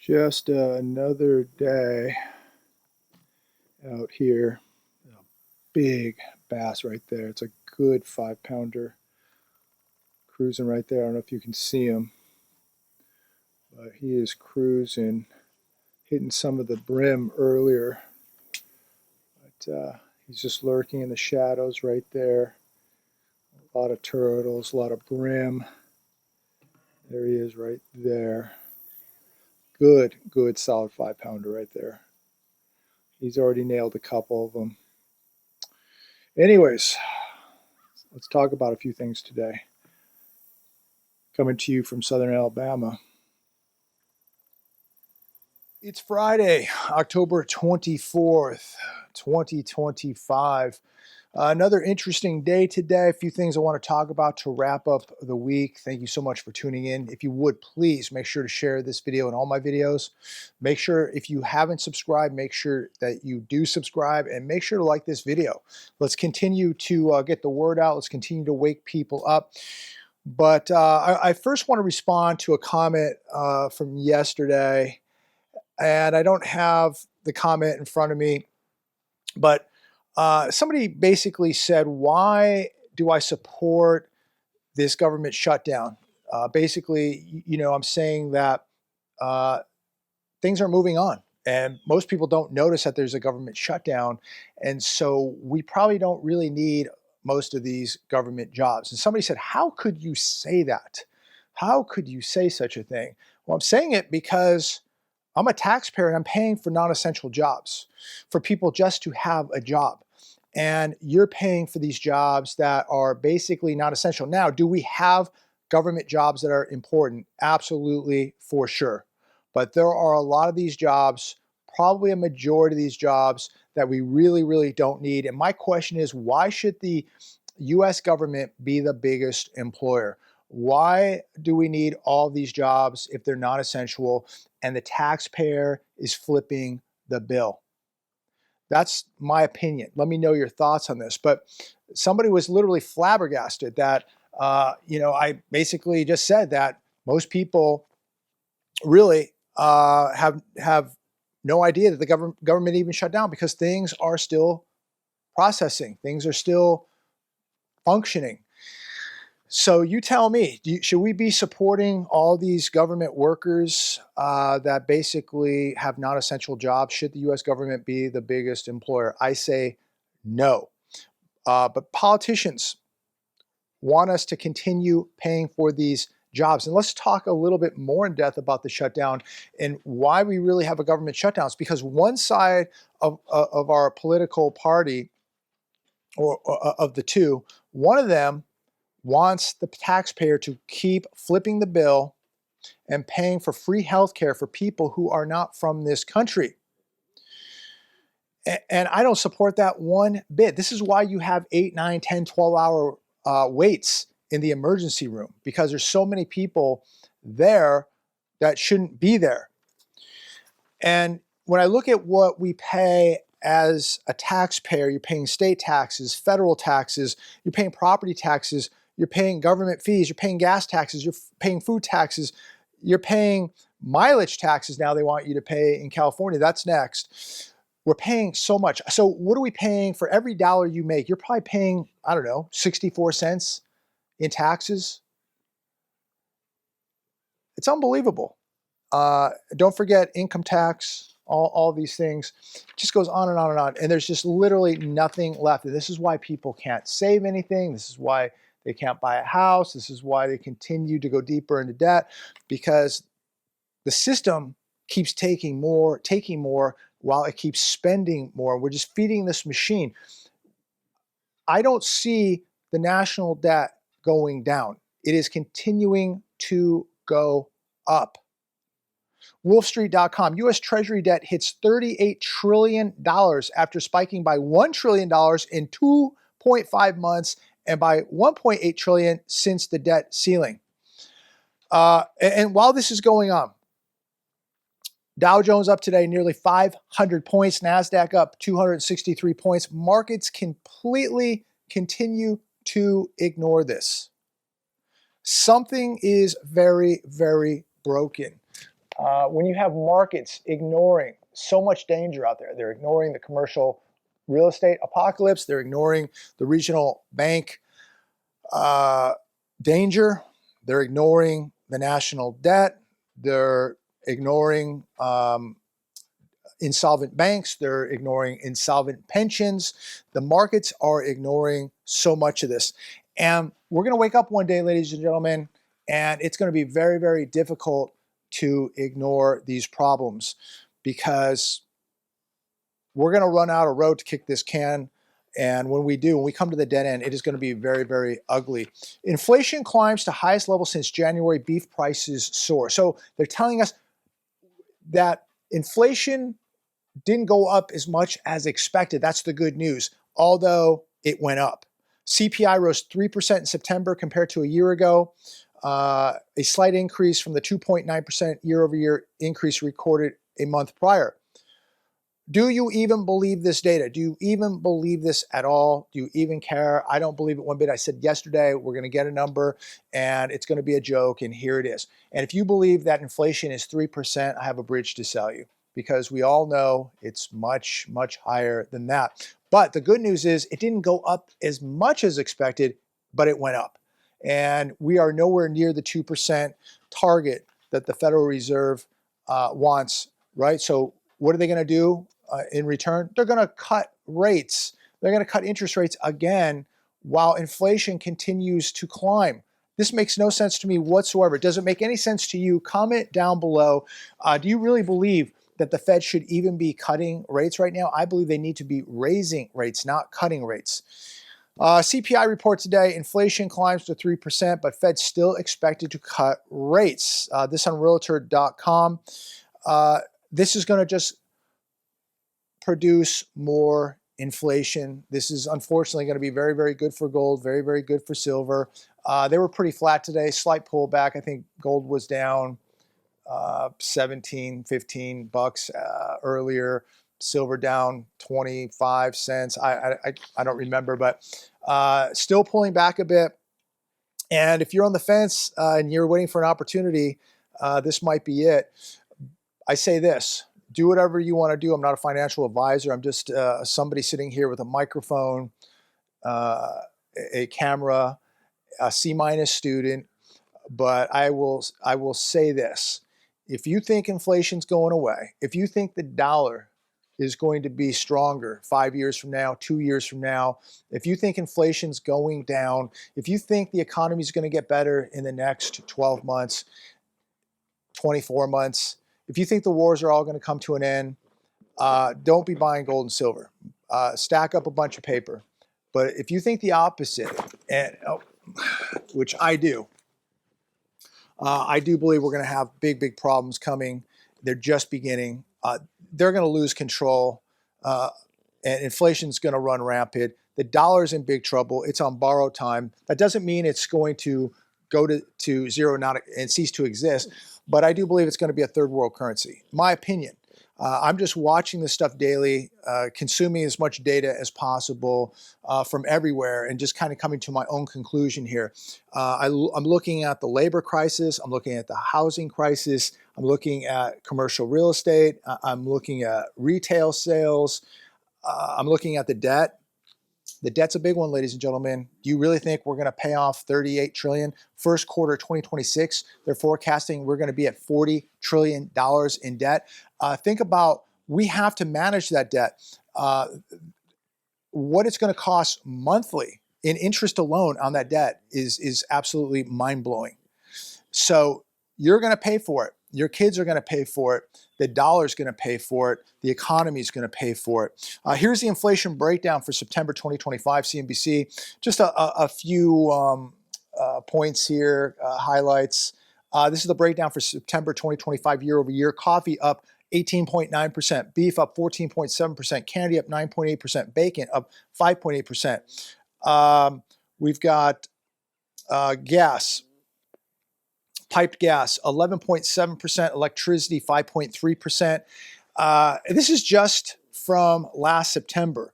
Just another day out here. A big bass right there. It's a good 5 pounder cruising right there. I don't know if you can see him, but he is cruising, hitting some of the brim earlier. But he's just lurking in the shadows right there. A lot of turtles, a lot of brim. There he is right there. Good solid 5 pounder right there. He's already nailed a couple of them. Anyways, let's talk about a few things today. Coming to you from Southern Alabama. It's Friday, October 24th, 2025. Another interesting day today. A few things I want to talk about to wrap up the week. Thank you so much for tuning in. If you would, please make sure to share this video and all my videos. Make sure, if you haven't subscribed, make sure that you do subscribe, and make sure to like this video. Let's continue to get the word out. Let's continue to wake people up. But I first want to respond to a comment from yesterday, and I don't have the comment in front of me, but somebody basically said, why do I support this government shutdown? Basically, I'm saying that things are moving on, and most people don't notice that there's a government shutdown, and so we probably don't really need most of these government jobs. And somebody said, how could you say that? How could you say such a thing? Well, I'm saying it because I'm a taxpayer and I'm paying for non-essential jobs, for people just to have a job. And you're paying for these jobs that are basically not essential. Now, do we have government jobs that are important? Absolutely, for sure. But there are a lot of these jobs, probably a majority of these jobs, that we really don't need. And my question is, why should the US government be the biggest employer? Why do we need all these jobs if they're not essential and the taxpayer is flipping the bill? That's my opinion. Let me know your thoughts on this. But somebody was literally flabbergasted that, I basically just said that most people really have no idea that the government even shut down, because things are still processing. Things are still functioning. So you tell me, should we be supporting all these government workers that basically have non-essential jobs? Should the U.S. government be the biggest employer? I say no. But politicians want us to continue paying for these jobs. And let's talk a little bit more in depth about the shutdown and why we really have a government shutdown. It's because one side of our political party, or of the two, one of them wants the taxpayer to keep flipping the bill and paying for free health care for people who are not from this country. And I don't support that one bit. This is why you have 8, 9, 10, 12-hour waits in the emergency room, because there's so many people there that shouldn't be there. And when I look at what we pay as a taxpayer, you're paying state taxes, federal taxes, you're paying property taxes, you're paying government fees, you're paying gas taxes, you're paying food taxes, you're paying mileage taxes now they want you to pay in California. That's next. We're paying so much. So what are we paying for every dollar you make? You're probably paying, I don't know, 64 cents in taxes. It's unbelievable. Don't forget income tax, all these things. It just goes on and on and on. And there's just literally nothing left. And this is why people can't save anything. This is why they can't buy a house. This is why they continue to go deeper into debt, because the system keeps taking more while it keeps spending more. We're just feeding this machine. I don't see the national debt going down. It is continuing to go up. Wolfstreet.com, U.S. Treasury debt hits $38 trillion after spiking by $1 trillion in 2.5 months and by $1.8 trillion since the debt ceiling. And while this is going on, Dow Jones up today nearly 500 points, NASDAQ up 263 points. Markets completely continue to ignore this. Something is very broken. When you have markets ignoring so much danger out there, they're ignoring the commercial real estate apocalypse, they're ignoring the regional bank danger, they're ignoring the national debt, they're ignoring insolvent banks, they're ignoring insolvent pensions. The markets are ignoring so much of this. And we're going to wake up one day, ladies and gentlemen, and it's going to be very, very difficult to ignore these problems because we're going to run out of road to kick this can. And when we do, when we come to the dead end, it is going to be very, very ugly. Inflation climbs to highest level since January. Beef prices soar. So they're telling us that inflation didn't go up as much as expected. That's the good news, although it went up. CPI rose 3% in September compared to a year ago, a slight increase from the 2.9% year-over-year increase recorded a month prior. Do you even believe this data? Do you even believe this at all? Do you even care? I don't believe it one bit. I said yesterday, we're going to get a number and it's going to be a joke, and here it is. And if you believe that inflation is 3%, I have a bridge to sell you because we all know it's much, much higher than that. But the good news is it didn't go up as much as expected, but it went up. And we are nowhere near the 2% target that the Federal Reserve wants, right? So what are they going to do? In return, they're going to cut rates. They're going to cut interest rates again while inflation continues to climb. This makes no sense to me whatsoever. Does it make any sense to you? Comment down below. Do you really believe that the Fed should even be cutting rates right now? I believe they need to be raising rates, not cutting rates. CPI report today, inflation climbs to 3%, but Fed still expected to cut rates. This on Realtor.com. This is going to just produce more inflation. This is unfortunately going to be very, very good for gold, very, very good for silver. They were pretty flat today, slight pullback. I think gold was down 17, 15 bucks earlier. Silver down 25 cents. I don't remember, but still pulling back a bit. And if you're on the fence and you're waiting for an opportunity, this might be it. I say this. Do whatever you want to do. I'm not a financial advisor. I'm just somebody sitting here with a microphone, a camera, a C- student. But I will say this. If you think inflation's going away, if you think the dollar is going to be stronger 5 years from now, 2 years from now, if you think inflation's going down, if you think the economy is going to get better in the next 12 months, 24 months, if you think the wars are all going to come to an end, don't be buying gold and silver. Stack up a bunch of paper. But if you think the opposite, and which I do believe we're going to have big, big problems coming. They're just beginning. They're going to lose control, and inflation's going to run rampant. The dollar's in big trouble. It's on borrowed time. That doesn't mean it's going to go to zero and cease to exist. But I do believe it's going to be a third world currency. My opinion. I'm just watching this stuff daily, consuming as much data as possible from everywhere, and just kind of coming to my own conclusion here. I'm looking at the labor crisis. I'm looking at the housing crisis. I'm looking at commercial real estate. I'm looking at retail sales. I'm looking at the debt. The debt's a big one, ladies and gentlemen. Do you really think we're going to pay off 38 trillion? First quarter 2026, they're forecasting we're going to be at $40 trillion in debt. Think about, we have to manage that debt. What it's going to cost monthly in interest alone on that debt is absolutely mind-blowing. So you're going to pay for it. Your kids are going to pay for it. The dollar's going to pay for it. The economy is going to pay for it. Here's the inflation breakdown for September 2025, CNBC. Just a few points here, highlights. This is the breakdown for September 2025 year over year. Coffee up 18.9%, beef up 14.7%, candy up 9.8%, bacon up 5.8%. We've got gas. Piped gas, 11.7%, electricity, 5.3%. This is just from last September.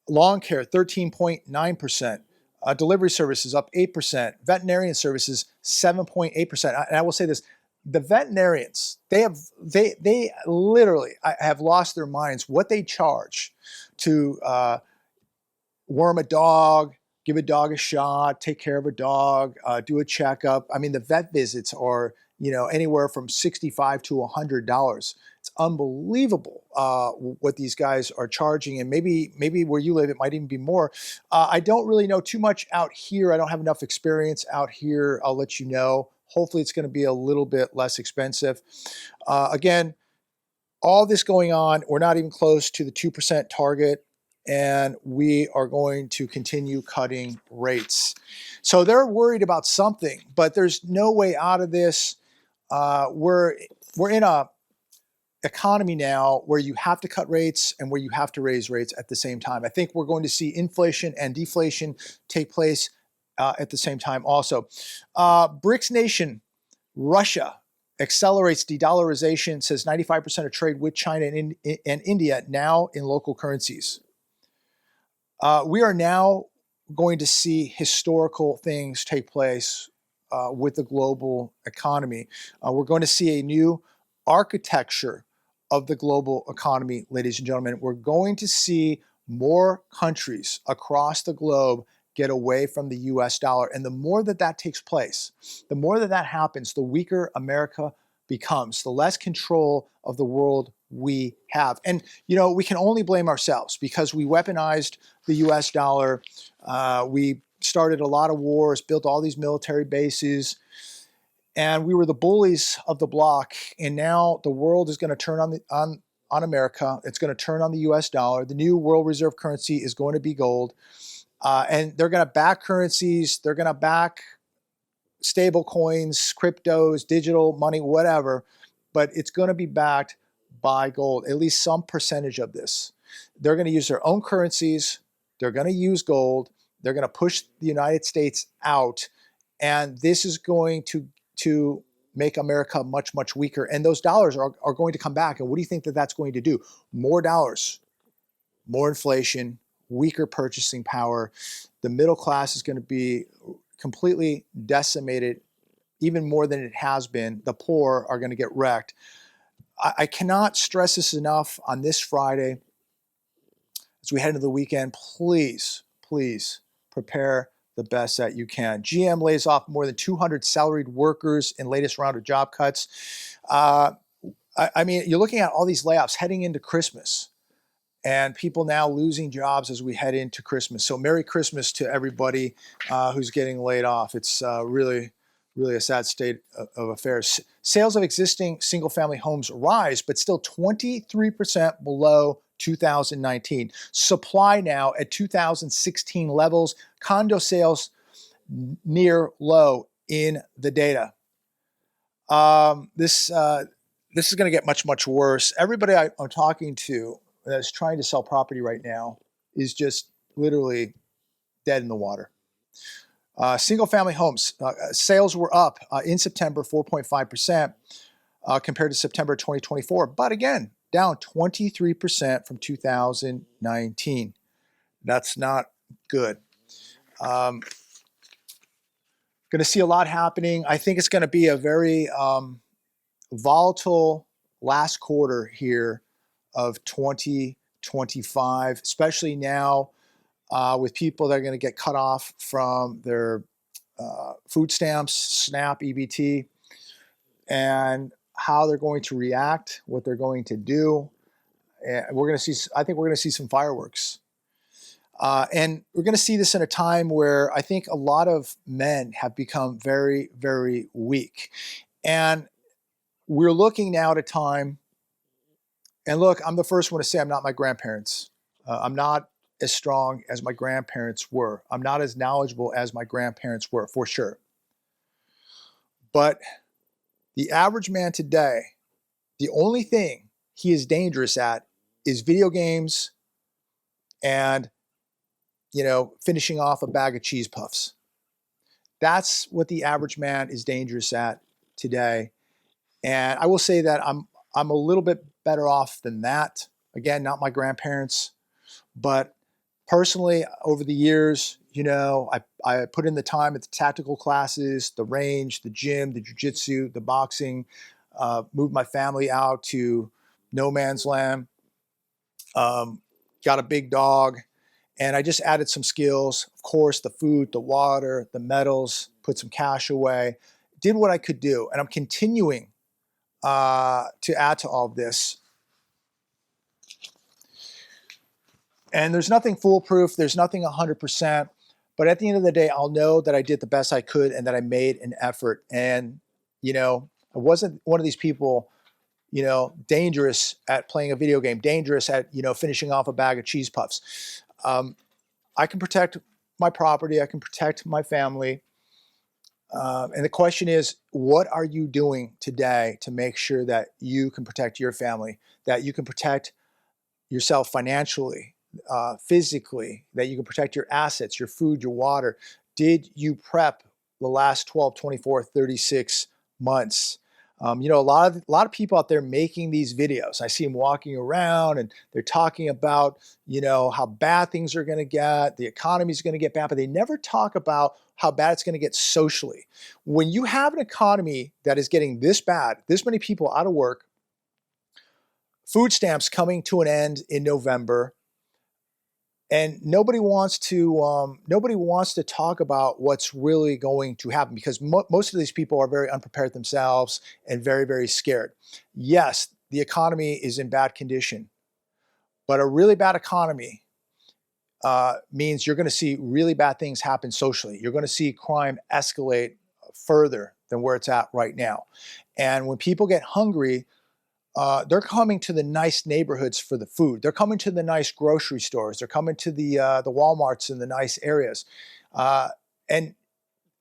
Lawn care, 13.9%. Delivery services up 8%. Veterinarian services, 7.8%. And I will say this, the veterinarians, they literally have lost their minds. What they charge to worm a dog, give a dog a shot, take care of a dog, do a checkup. I mean, the vet visits are, anywhere from $65 to $100. It's unbelievable what these guys are charging, and maybe where you live it might even be more. I don't really know too much out here. I don't have enough experience out here. I'll let you know. Hopefully, it's going to be a little bit less expensive. Again, all this going on, we're not even close to the 2% target, and we are going to continue cutting rates. So they're worried about something, but there's no way out of this. We're in a economy now where you have to cut rates and where you have to raise rates at the same time. I think we're going to see inflation and deflation take place at the same time also. BRICS nation, Russia, accelerates de-dollarization, says 95% of trade with China and India now in local currencies. We are now going to see historical things take place with the global economy. We're going to see a new architecture of the global economy, ladies and gentlemen. We're going to see more countries across the globe get away from the US dollar. And the more that takes place, the more that happens, the weaker America becomes, the less control of the world we have. And, we can only blame ourselves because we weaponized the US dollar. We started a lot of wars, built all these military bases, and we were the bullies of the block. And now the world is going to turn on America. It's going to turn on the US dollar. The new world reserve currency is going to be gold. And they're going to back currencies. They're going to back stable coins, cryptos, digital money, whatever. But it's going to be backed by gold, at least some percentage of this. They're going to use their own currencies. They're going to use gold. They're going to push the United States out. And this is going to make America much, much weaker. And those dollars are going to come back. And what do you think that's going to do? More dollars, more inflation, weaker purchasing power. The middle class is going to be completely decimated, even more than it has been. The poor are going to get wrecked. I cannot stress this enough on this Friday. As we head into the weekend, please, please prepare the best that you can. GM lays off more than 200 salaried workers in latest round of job cuts. I mean, you're looking at all these layoffs heading into Christmas, and people now losing jobs as we head into Christmas. So Merry Christmas to everybody who's getting laid off. It's really a sad state of affairs. Sales of existing single-family homes rise, but still 23% below 2019. Supply now at 2016 levels. Condo sales near low in the data. This is going to get much, much worse. Everybody I'm talking to that's trying to sell property right now is just literally dead in the water. Single-family homes sales were up in September 4.5% compared to September 2024, but again, down 23% from 2019. That's not good. Going to see a lot happening. I think it's going to be a very volatile last quarter here of 2025, especially now with people that are going to get cut off from their food stamps, SNAP, EBT, and how they're going to react, what they're going to do. And I think we're going to see some fireworks. And we're going to see this in a time where I think a lot of men have become very, very weak. And we're looking now at a time, and look, I'm the first one to say I'm not my grandparents. I'm not as strong as my grandparents were. I'm not as knowledgeable as my grandparents were, for sure. But the average man today, the only thing he is dangerous at is video games and, finishing off a bag of cheese puffs. That's what the average man is dangerous at today. And I will say that I'm a little bit better off than that. Again, not my grandparents, but personally, over the years, You know, I put in the time at the tactical classes, the range, the gym, the jujitsu, the boxing, moved my family out to no man's land, got a big dog, and I just added some skills. Of course, the food, the water, the metals, put some cash away, did what I could do. And I'm continuing to add to all of this. And there's nothing foolproof. There's nothing 100%. But at the end of the day, I'll know that I did the best I could and that I made an effort. And, you know, I wasn't one of these people, you know, dangerous at playing a video game, dangerous at, you know, finishing off a bag of cheese puffs. I can protect my property. I can protect my family. And the question is, what are you doing today to make sure that you can protect your family, that you can protect yourself financially, physically, that you can protect your assets, your food, your water? Did you prep the last 12, 24, 36 months? You know, a lot of people out there making these videos. I see them walking around and they're talking about, you know, how bad things are going to get, the economy is going to get bad, but they never talk about how bad it's going to get socially. When you have an economy that is getting this bad, this many people out of work, food stamps coming to an end in November, and nobody wants to talk about what's really going to happen, because most of these people are very unprepared themselves and very, very scared. Yes, the economy is in bad condition, but a really bad economy means you're going to see really bad things happen socially. You're going to see crime escalate further than where it's at right now. And when people get hungry, they're coming to the nice neighborhoods for the food. They're coming to the nice grocery stores. They're coming to the Walmarts in the nice areas. And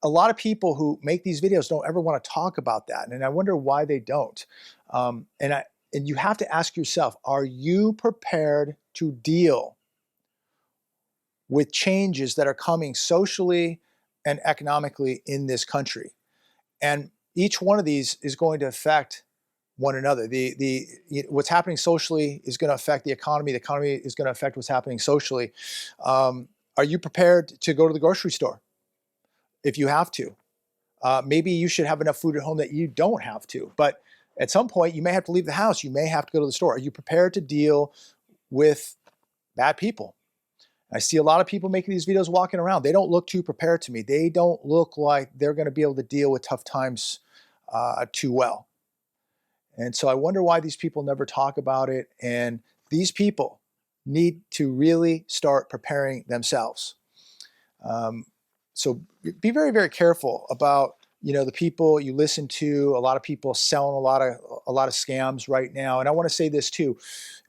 a lot of people who make these videos don't ever want to talk about that. And I wonder why they don't. And you have to ask yourself, are you prepared to deal with changes that are coming socially and economically in this country? And each one of these is going to affect one another. What's happening socially is going to affect the economy. The economy is going to affect what's happening socially. Are you prepared to go to the grocery store if you have to? Maybe you should have enough food at home that you don't have to. But at some point, you may have to leave the house. You may have to go to the store. Are you prepared to deal with bad people? I see a lot of people making these videos walking around. They don't look too prepared to me. They don't look like they're going to be able to deal with tough times too well. And so I wonder why these people never talk about it. And these people need to really start preparing themselves. So be very, very careful about, you know, the people you listen to. A lot of people selling a lot of scams right now. And I want to say this too,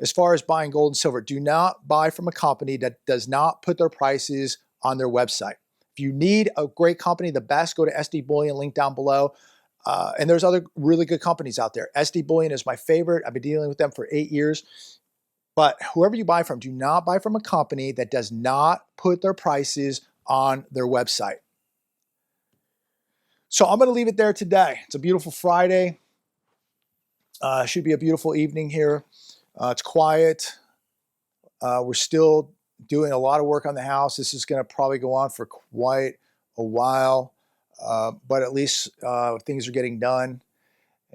as far as buying gold and silver, do not buy from a company that does not put their prices on their website. If you need a great company, the best, go to SD Bullion, link down below. And there's other really good companies out there. SD Bullion is my favorite. I've been dealing with them for 8 years. But whoever you buy from, do not buy from a company that does not put their prices on their website. So I'm going to leave it there today. It's a beautiful Friday. Should be a beautiful evening here. It's quiet. We're still doing a lot of work on the house. This is going to probably go on for quite a while. But at least things are getting done.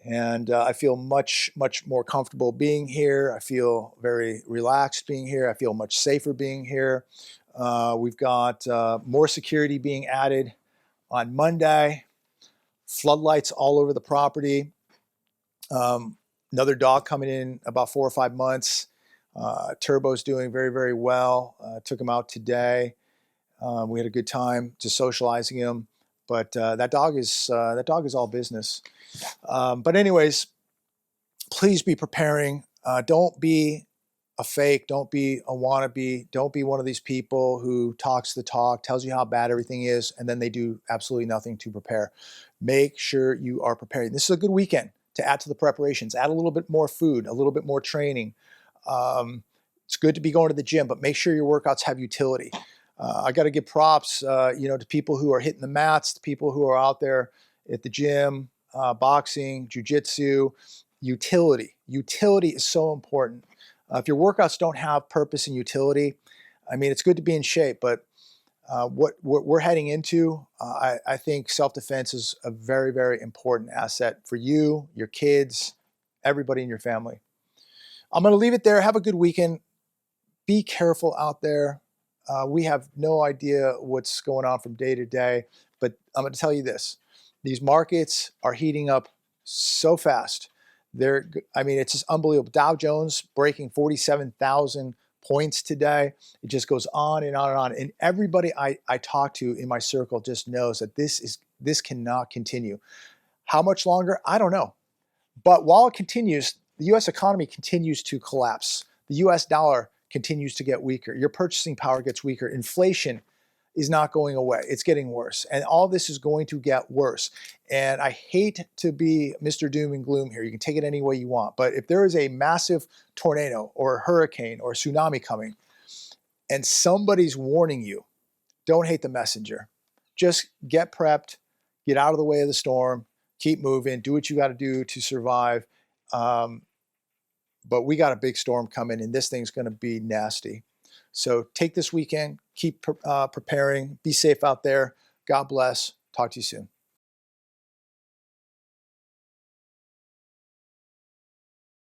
And I feel much, much more comfortable being here. I feel very relaxed being here. I feel much safer being here. We've got more security being added on Monday. Floodlights all over the property. Another dog coming in about 4 or 5 months. Turbo's doing very, very well. Took him out today. We had a good time just socializing him. But that dog is all business. But anyways, please be preparing. Don't be a fake. Don't be a wannabe. Don't be one of these people who talks the talk, tells you how bad everything is, and then they do absolutely nothing to prepare. Make sure you are preparing. This is a good weekend to add to the preparations. Add a little bit more food, a little bit more training. It's good to be going to the gym, but make sure your workouts have utility. I got to give props, to people who are hitting the mats, the people who are out there at the gym, boxing, jujitsu. Utility. Utility is so important. If your workouts don't have purpose and utility, I mean, it's good to be in shape, but what we're heading into, I think self-defense is a very, very important asset for you, your kids, everybody in your family. I'm going to leave it there. Have a good weekend. Be careful out there. We have no idea what's going on from day to day, but I'm going to tell you this. These markets are heating up so fast. I mean, it's just unbelievable. Dow Jones breaking 47,000 points today. It just goes on and on and on. And everybody I talk to in my circle just knows that this cannot continue. How much longer? I don't know. But while it continues, the U.S. economy continues to collapse. The U.S. dollar continues to get weaker. Your purchasing power gets weaker. Inflation is not going away. It's getting worse. And all this is going to get worse. And I hate to be Mr. Doom and Gloom here. You can take it any way you want. But if there is a massive tornado or a hurricane or a tsunami coming and somebody's warning you, don't hate the messenger. Just get prepped, get out of the way of the storm, keep moving, do what you got to do to survive. But we got a big storm coming, and this thing's going to be nasty. So take this weekend, keep preparing, be safe out there. God bless. Talk to you soon.